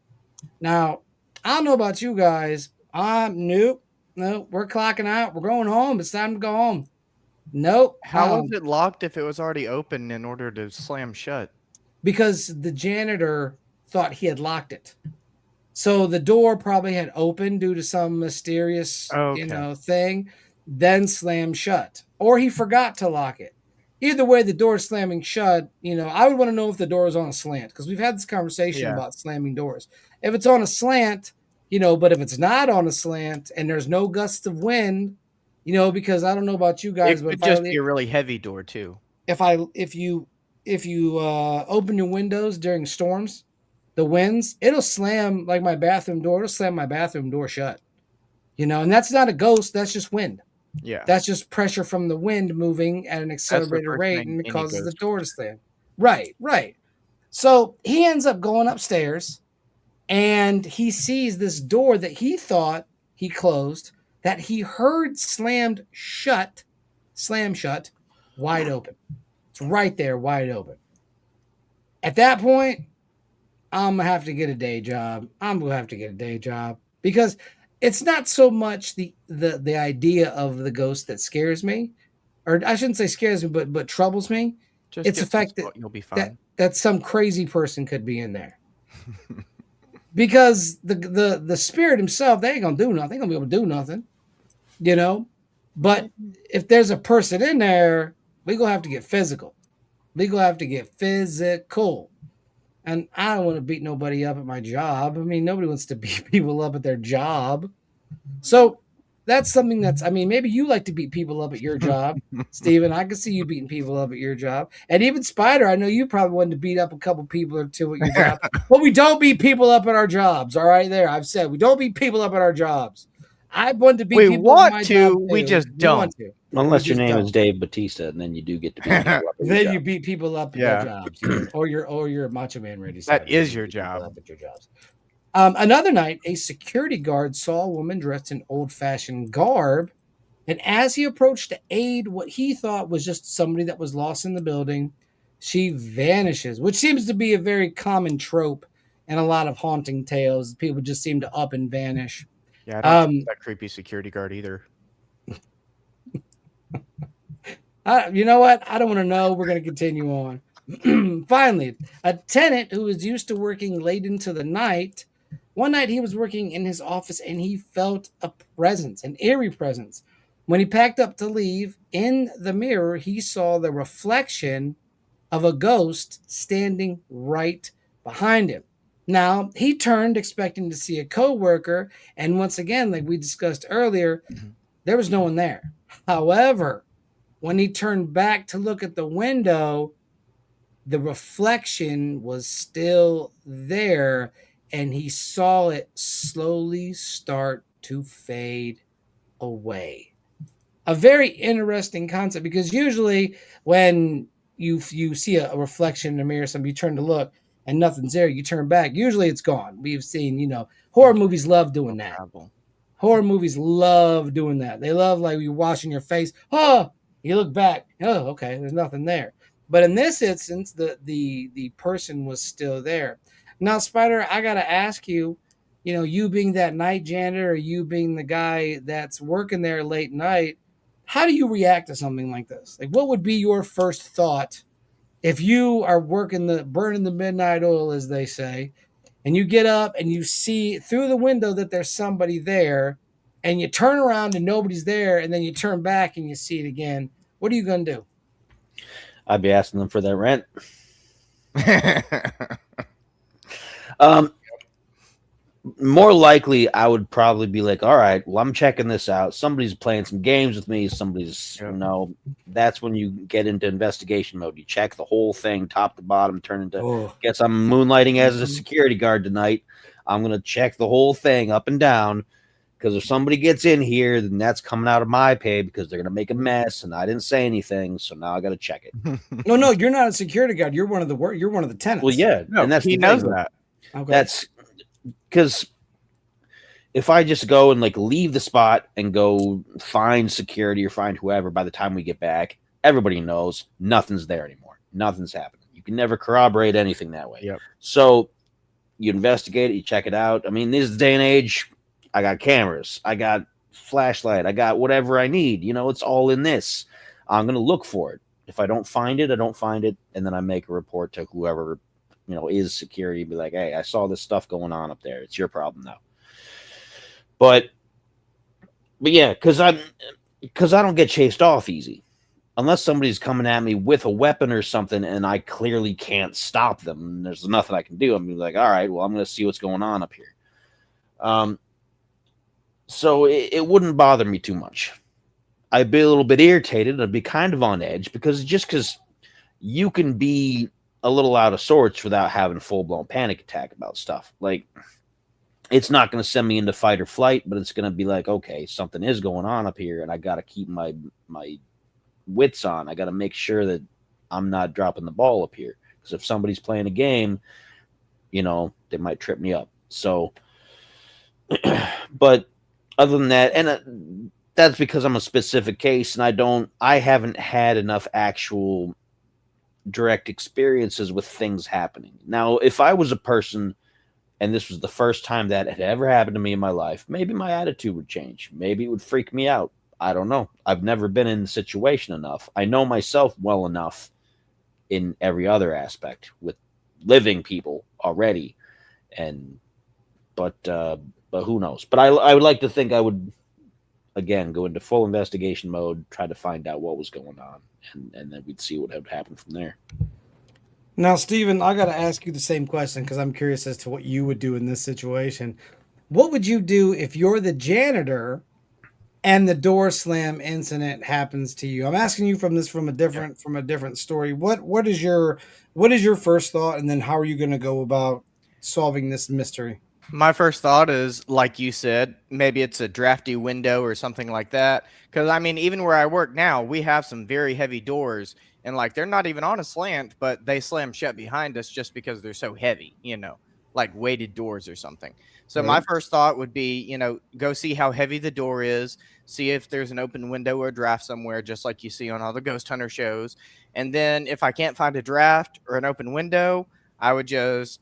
Now, I don't know about you guys. Nope, we're clocking out. We're going home. It's time to go home. Nope. How was it locked if it was already open in order to slam shut? Because the janitor thought he had locked it. So the door probably had opened due to some mysterious, thing, then slammed shut. Or he forgot to lock it. either way, the door is slamming shut. I would want to know if the door is on a slant because we've had this conversation about slamming doors. If it's on a slant, but if it's not on a slant and there's no gusts of wind, because I don't know about you guys, It but could just be a really heavy door too. if you open your windows during storms, the winds, it'll slam like my bathroom door. It'll slam my bathroom door shut. And that's not a ghost. That's just wind. Yeah. That's just pressure from the wind moving at an accelerated rate, and it causes the door to slam. Right. So he ends up going upstairs, and he sees this door that he thought he closed, that he heard slam shut, wide open. It's right there, wide open. At that point, I'm going to have to get a day job. Because it's not so much the idea of the ghost that scares me, or I shouldn't say scares me, but troubles me. Just it's the fact that you'll be fine. That some crazy person could be in there. Because the spirit himself, they ain't gonna do nothing. They ain't gonna be able to do nothing, But if there's a person in there, we gonna have to get physical. And I don't want to beat nobody up at my job. I mean, nobody wants to beat people up at their job. So that's something maybe you like to beat people up at your job, Steven. I can see you beating people up at your job. And even Spider, I know you probably wanted to beat up a couple people or two at your job. But we don't beat people up at our jobs. All right, there. I've said we don't beat people up at our jobs. I want to beat people at my job. We just don't. Want to. Unless your name is Dave Bautista, and then you do get to beat people up. Then you beat people up at their jobs. Or you're Macho Man Randy. That is your job. Up at your jobs. Another night, a security guard saw a woman dressed in old-fashioned garb, and as he approached to aid what he thought was just somebody that was lost in the building, she vanishes, which seems to be a very common trope in a lot of haunting tales. People just seem to up and vanish. Yeah, I don't that creepy security guard either. You know what? I don't want to know. We're going to continue on. Finally, a tenant who is used to working late into the night. One night he was working in his office and he felt a presence, an eerie presence. When he packed up to leave, in the mirror, he saw the reflection of a ghost standing right behind him. Now, he turned expecting to see a coworker, and once again, like we discussed earlier, there was no one there. However, when he turned back to look at the window, the reflection was still there, and he saw it slowly start to fade away. A very interesting concept, because usually when you see a reflection in the mirror, you turn to look and nothing's there, you turn back, usually it's gone. We've seen, horror movies love doing that. Horror movies love doing that. They love, like, you washing your face. Oh, you look back. Oh, okay, there's nothing there. But in this instance, the person was still there. Now, Spider, I got to ask you, you being that night janitor, or you being the guy that's working there late night, how do you react to something like this? Like, what would be your first thought if you are burning the midnight oil, as they say, and you get up and you see through the window that there's somebody there, and you turn around and nobody's there, and then you turn back and you see it again? What are you going to do? I'd be asking them for their rent. More likely, I would probably be like, all right, well, I'm checking this out. Somebody's playing some games with me. That's when you get into investigation mode. You check the whole thing, top to bottom, guess I'm moonlighting as a security guard tonight. I'm going to check the whole thing up and down, because if somebody gets in here, then that's coming out of my pay, because they're going to make a mess, and I didn't say anything, so now I got to check it. No, you're not a security guard. You're one of the tenants. Well, yeah, and that's he knows that. Okay. That's because if I just go and leave the spot and go find security or find whoever, by the time we get back, everybody knows nothing's there anymore. Nothing's happening. You can never corroborate anything that way. Yep. So you investigate it, you check it out. I mean, this day and age, I got cameras, I got flashlight, I got whatever I need. It's all in this. I'm going to look for it. If I don't find it, I don't find it. And then I make a report to whoever, is security, be like, hey, I saw this stuff going on up there. It's your problem now. But yeah, because I don't get chased off easy. unless somebody's coming at me with a weapon or something and I clearly can't stop them, and there's nothing I can do, I'm like, all right, well, I'm going to see what's going on up here. So it wouldn't bother me too much. I'd be a little bit irritated. I'd be kind of on edge because you can be a little out of sorts without having a full-blown panic attack about stuff. Like, it's not going to send me into fight or flight, but it's going to be like, okay, something is going on up here, and I got to keep my wits on. I got to make sure that I'm not dropping the ball up here, because if somebody's playing a game, they might trip me up. So, but other than that, and that's because I'm a specific case, and I haven't had enough actual direct experiences with things happening. Now, if I was a person and this was the first time that had ever happened to me in my life, maybe my attitude would change. Maybe it would freak me out. I don't know. I've never been in the situation enough. I know myself well enough in every other aspect with living people already. But who knows? But I would like to think I would, again, go into full investigation mode, try to find out what was going on, and then we'd see what had happened from there. Now, Steven, I got to ask you the same question because I'm curious as to what you would do in this situation. What would you do if you're the janitor and the door slam incident happens to you? I'm asking you from a different story. What is your first thought, and then how are you going to go about solving this mystery? My first thought is, like you said, maybe it's a drafty window or something like that. Because, I mean, even where I work now, we have some very heavy doors. And, like, they're not even on a slant, but they slam shut behind us just because they're so heavy, like weighted doors or something. So my first thought would be, go see how heavy the door is, see if there's an open window or a draft somewhere, just like you see on all the ghost hunter shows. And then if I can't find a draft or an open window, I would just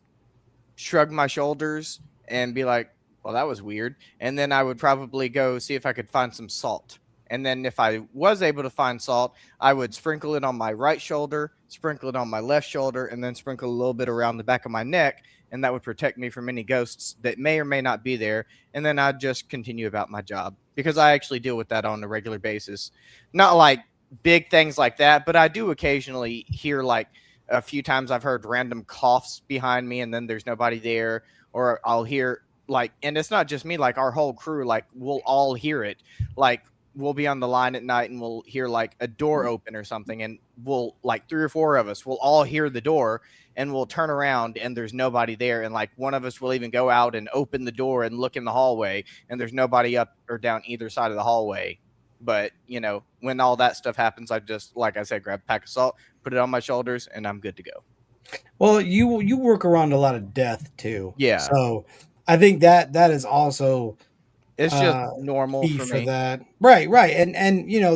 shrug my shoulders and be like, well, that was weird. And then I would probably go see if I could find some salt. And then if I was able to find salt, I would sprinkle it on my right shoulder, sprinkle it on my left shoulder, and then sprinkle a little bit around the back of my neck. And that would protect me from any ghosts that may or may not be there. And then I'd just continue about my job, because I actually deal with that on a regular basis. Not like big things like that, but I do occasionally hear, like, a few times I've heard random coughs behind me and then there's nobody there. Or I'll hear, like, and it's not just me, like our whole crew, like, we'll all hear it. Like, we'll be on the line at night and we'll hear like a door open or something, and we'll, like, 3 or 4 of us will all hear the door, and we'll turn around and there's nobody there. And like one of us will even go out and open the door and look in the hallway, and there's nobody up or down either side of the hallway. But, when all that stuff happens, I just, like I said, grab a pack of salt, put it on my shoulders, and I'm good to go. Well, you work around a lot of death too. Yeah. So I think that is also, it's just normal for me. that. Right. And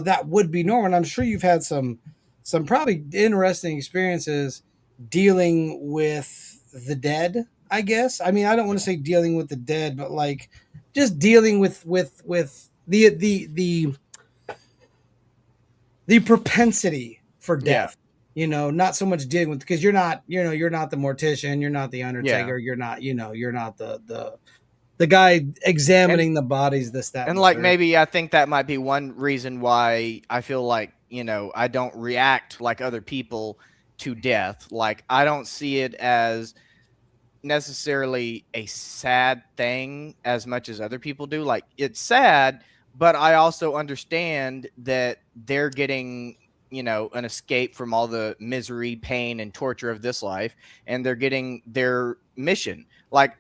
that would be normal. And I'm sure you've had some probably interesting experiences dealing with the dead, I guess. I mean, I don't want to say dealing with the dead, but like just dealing with the propensity for death. Not so much dealing with, because you're not the mortician, you're not the undertaker, you're not the guy examining the bodies, this, that, and like third. Maybe I think that might be one reason why I feel like, I don't react like other people to death. Like, I don't see it as necessarily a sad thing as much as other people do. Like, it's sad, but I also understand that they're getting, an escape from all the misery, pain, and torture of this life, and they're getting their mission. Like,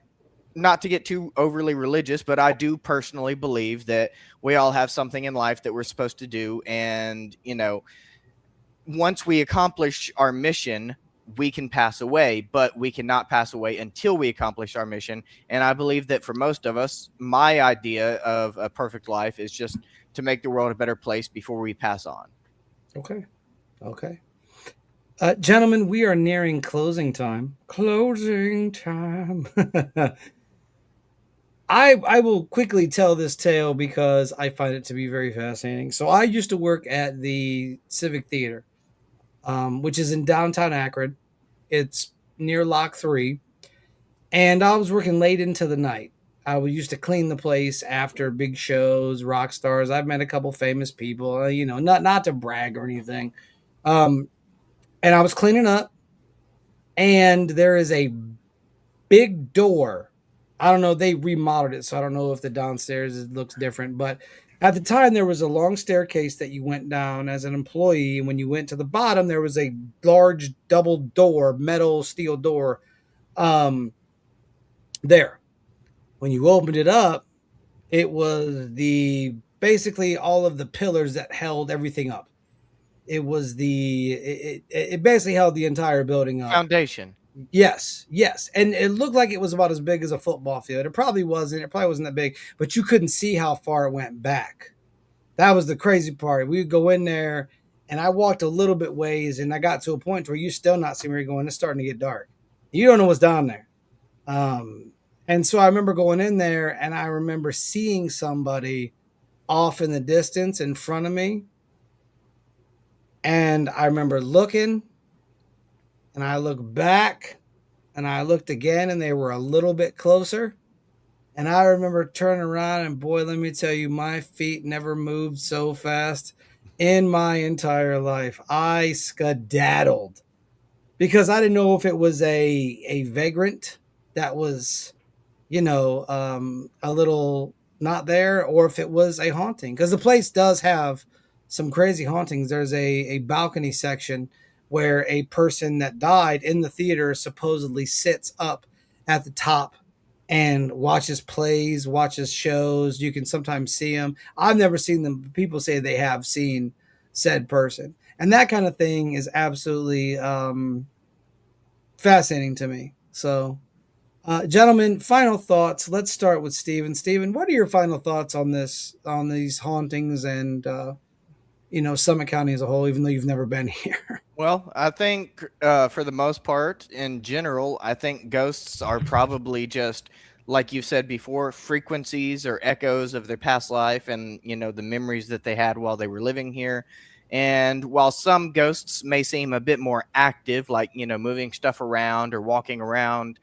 not to get too overly religious, but I do personally believe that we all have something in life that we're supposed to do. And, once we accomplish our mission, we can pass away, but we cannot pass away until we accomplish our mission. And I believe that for most of us, my idea of a perfect life is just to make the world a better place before we pass on. Okay. Gentlemen, we are nearing closing time. I will quickly tell this tale because I find it to be very fascinating. So I used to work at the Civic Theater, which is in downtown Akron. It's near Lock 3. And I was working late into the night. I used to clean the place after big shows, rock stars. I've met a couple famous people, not to brag or anything. And I was cleaning up, and there is a big door. I don't know. They remodeled it, so I don't know if the downstairs looks different. But at the time, there was a long staircase that you went down as an employee. And when you went to the bottom, there was a large double door, metal steel door there. When you opened it up, it was basically all of the pillars that held everything up. It was it basically held the entire building up. Foundation. Yes. And it looked like it was about as big as a football field. It probably wasn't. It probably wasn't that big, but you couldn't see how far it went back. That was the crazy part. We would go in there, and I walked a little bit ways, and I got to a point where you still not seeing where you're going. It's starting to get dark. You don't know what's down there. And so I remember going in there, and I remember seeing somebody off in the distance in front of me. And I remember looking, and I looked back, and I looked again, and they were a little bit closer. And I remember turning around, and boy, let me tell you, my feet never moved so fast in my entire life. I skedaddled because I didn't know if it was a vagrant that was, a little not there, or if it was a haunting, because the place does have some crazy hauntings. There's a balcony section where a person that died in the theater supposedly sits up at the top and watches plays, watches shows. You can sometimes see them. I've never seen them, but people say they have seen said person. And that kind of thing is absolutely fascinating to me. So, gentlemen, final thoughts. Let's start with Steven. Steven, what are your final thoughts on these hauntings and, Summit County as a whole, even though you've never been here? Well, I think for the most part, in general, I think ghosts are probably just, like you said before, frequencies or echoes of their past life and, the memories that they had while they were living here. And while some ghosts may seem a bit more active, like, moving stuff around or walking around,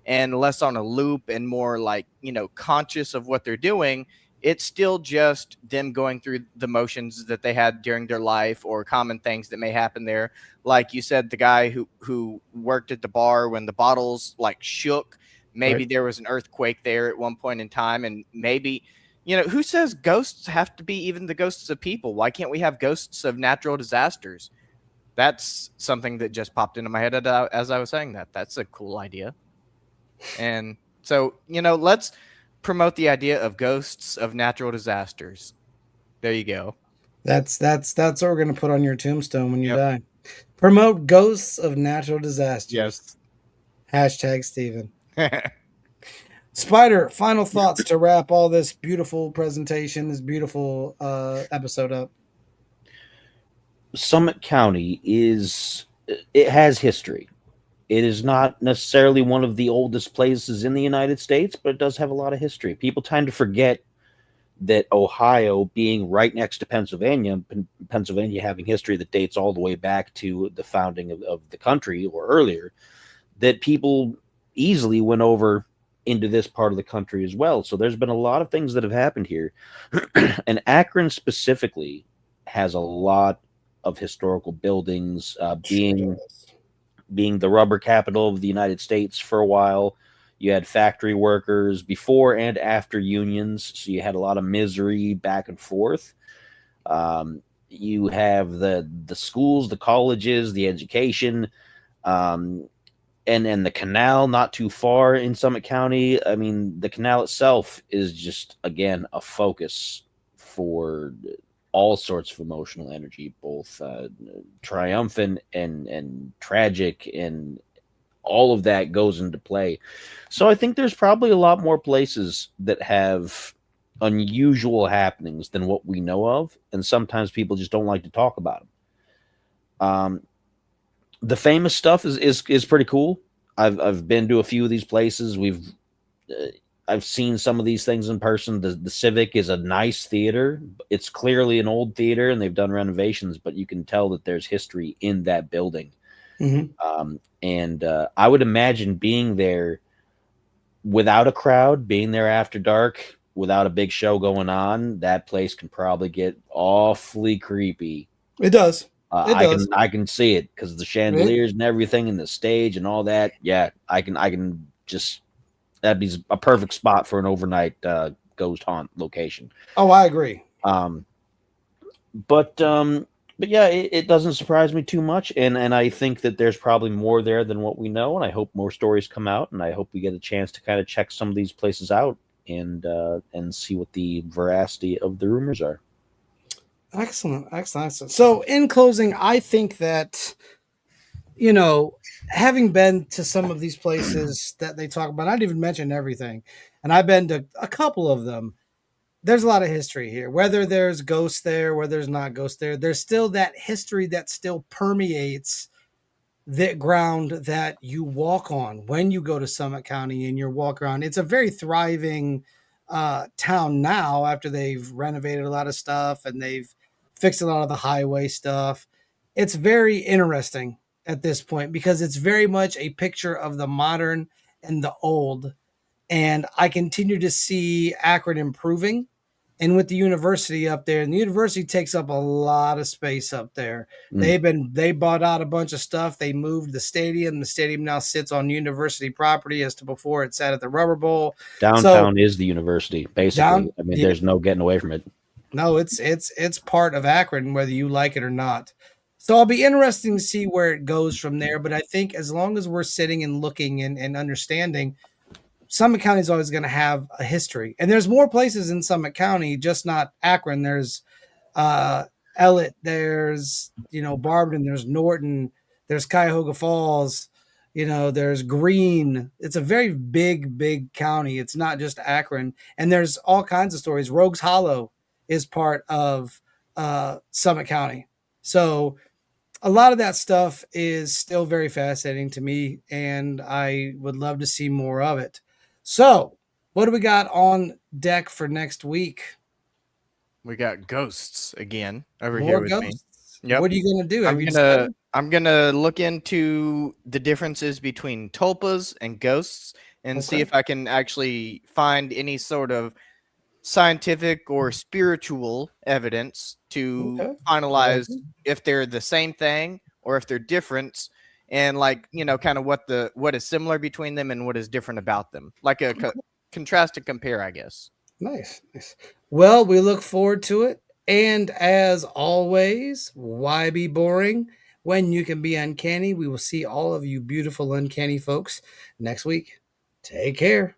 and less on a loop and more like, conscious of what they're doing, it's still just them going through the motions that they had during their life or common things that may happen there. Like you said, the guy who worked at the bar when the bottles like shook, maybe Right. there was an earthquake there at one point in time. And maybe, who says ghosts have to be even the ghosts of people? Why can't we have ghosts of natural disasters? That's something that just popped into my head as I was saying that. That's a cool idea. And so, let's promote the idea of ghosts of natural disasters. There you go. That's what we're gonna put on your tombstone when you Yep. die. Promote ghosts of natural disasters. Yes. Hashtag Steven. Spider, final thoughts to wrap all this beautiful presentation, this beautiful episode up. Summit County it has history. It is not necessarily one of the oldest places in the United States, but it does have a lot of history. People tend to forget that Ohio, being right next to Pennsylvania, Pennsylvania having history that dates all the way back to the founding of the country or earlier, that people easily went over into this part of the country as well. So there's been a lot of things that have happened here. And Akron specifically has a lot of historical buildings, being the rubber capital of the United States for a while. You had factory workers before and after unions, so you had a lot of misery back and forth. You have the schools, the colleges, the education, and the canal not too far in Summit County. I mean, the canal itself is just, again, a focus for all sorts of emotional energy, both triumphant and tragic, and all of that goes into play. So I think there's probably a lot more places that have unusual happenings than what we know of, and sometimes people just don't like to talk about them. The famous stuff is pretty cool. I've been to a few of these places. I've seen some of these things in person. The Civic is a nice theater. It's clearly an old theater, and they've done renovations, but you can tell that there's history in that building. Mm-hmm. And I would imagine being there, without a crowd, being there after dark, without a big show going on, that place can probably get awfully creepy. It does. It I does. can see it because the chandeliers and everything, and the stage and all that. Yeah, I can just that'd be a perfect spot for an overnight ghost haunt location. Oh, I agree. But yeah, it doesn't surprise me too much, and I think that there's probably more there than what we know, and I hope more stories come out, and I hope we get a chance to kind of check some of these places out and see what the veracity of the rumors are. Excellent, excellent, excellent. So, in closing, I think that, you know, having been to some of these places that they talk about, I didn't even mention everything, and I've been to a couple of them. There's a lot of history here. Whether there's ghosts there, whether there's not ghosts there, there's still that history that still permeates the ground that you walk on when you go to Summit County and you walk around. It's a very thriving town now after they've renovated a lot of stuff and they've fixed a lot of the highway stuff. It's very interesting at this point because it's very much a picture of the modern and the old. And I continue to see Akron improving. And with the university up there, and the university takes up a lot of space up there. They bought out a bunch of stuff. They moved the stadium. The stadium now sits on university property as to before it sat at the Rubber Bowl. Downtown is the university, basically. I mean, there's no getting away from it. No, it's part of Akron, whether you like it or not. So I'll be interesting to see where it goes from there. But I think as long as we're sitting and looking and understanding, Summit County is always going to have a history, and there's more places in Summit County, just not Akron. There's Ellett, there's Barberton, there's Norton, there's Cuyahoga Falls, there's Greene. It's a very big county. It's not just Akron, and there's all kinds of stories. Rogues Hollow is part of Summit County, so a lot of that stuff is still very fascinating to me, and I would love to see more of it. So, what do we got on deck for next week? We got ghosts again over More here with ghosts. me. Yep. What are you going to do? I'm gonna look into the differences between tulpas and ghosts and see if I can actually find any sort of scientific or spiritual evidence to finalize if they're the same thing or if they're different, and kind of what is similar between them and what is different about them, like a contrast and compare, I guess. Nice. Well, we look forward to it, and as always, why be boring when you can be uncanny? We will see all of you beautiful uncanny folks next week. Take care.